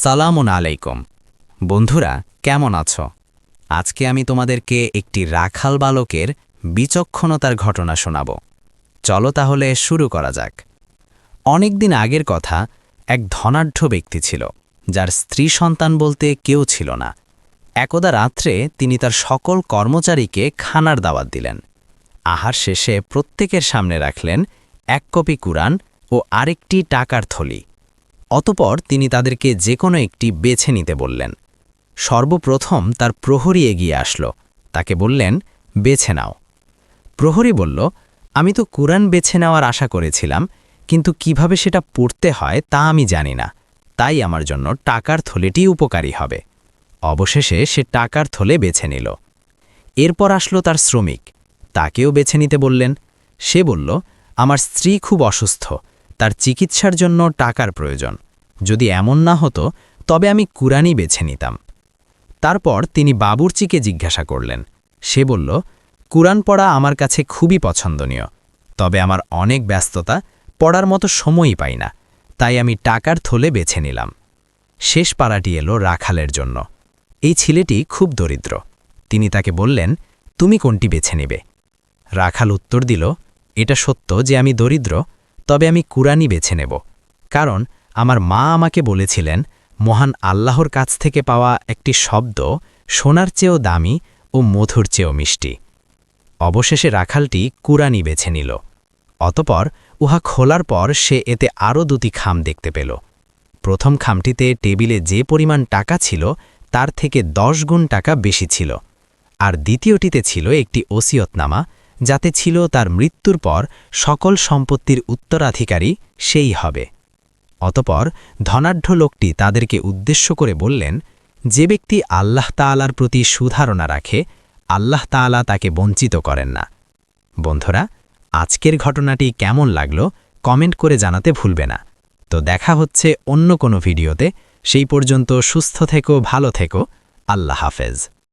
সালামুন আলাইকুম। বন্ধুরা, কেমন আছো? আজকে আমি তোমাদেরকে একটি রাখাল বালকের বিচক্ষণতার ঘটনা শোনাব। চলো তাহলে শুরু করা যাক। অনেকদিন আগের কথা, এক ধনাঢ্য ব্যক্তি ছিল, যার স্ত্রী সন্তান বলতে কেউ ছিল না। একদা রাত্রে তিনি তার সকল কর্মচারীকে খানার দাওয়াত দিলেন। আহার শেষে প্রত্যেকের সামনে রাখলেন এক কপি কুরআন ও আরেকটি টাকার থলি। অতঃপর তিনি তাদেরকে যে কোনো একটি বেছে নিতে বললেন। সর্বপ্রথম তার প্রহরী এগিয়ে আসলো, তাকে বললেন, বেছে নাও। প্রহরী বলল, আমি তো কুরআন বেছে নেওয়ার আশা করেছিলাম, কিন্তু কিভাবে সেটা পড়তে হয় তা আমি জানি না, তাই আমার জন্য টাকার থলেটি উপকারী হবে। অবশেষে সে টাকার থলে বেছে নিল। এরপর আসলো তার শ্রমিক, তাকেও বেছে নিতে বললেন। সে বলল, আমার স্ত্রী খুব অসুস্থ, তার চিকিৎসার জন্য টাকার প্রয়োজন। যদি এমন না হতো তবে আমি কুরআনই বেছে নিতাম। তারপর তিনি বাবুর্চিকে জিজ্ঞাসা করলেন। সে বলল, কুরআন পড়া আমার কাছে খুবই পছন্দনীয়, তবে আমার অনেক ব্যস্ততা, পড়ার মতো সময়ই পাই না, তাই আমি টাকার থলে বেছে নিলাম। শেষ পাড়াটি এলো রাখালের জন্য। এই ছেলেটি খুব দরিদ্র। তিনি তাকে বললেন, তুমি কোনটি বেছে নেবে? রাখাল উত্তর দিল, এটা সত্য যে আমি দরিদ্র, তবে আমি কুরআনই বেছে নেব, কারণ আমার মা আমাকে বলেছিলেন, মহান আল্লাহর কাছ থেকে পাওয়া একটি শব্দ সোনার চেয়েও দামি ও মধুর চেয়েও মিষ্টি। অবশেষে রাখালটি কুরআনই বেছে নিল। অতপর উহা খোলার পর সে এতে আরও দুটি খাম দেখতে পেল। প্রথম খামটিতে টেবিলে যে পরিমাণ টাকা ছিল তার থেকে 10 গুণ টাকা বেশি ছিল, আর দ্বিতীয়টিতে ছিল একটি ওসিয়তনামা, যাতে ছিল তার মৃত্যুর পর সকল সম্পত্তির উত্তরাধিকারী সেই হবে। অতপর ধনাঢ্য লোকটি তাদেরকে উদ্দেশ্য করে বললেন, যে ব্যক্তি আল্লাহ তাআলার প্রতি সুধারণা রাখে, আল্লাহ তাআলা তাকে বঞ্চিত করেন না। বন্ধুরা, আজকের ঘটনাটি কেমন লাগলো কমেন্ট করে জানাতে ভুলবে না। তো দেখা হচ্ছে অন্য কোনো ভিডিওতে। সেই পর্যন্ত সুস্থ থেকো, ভালো থেকো। আল্লাহ হাফেজ।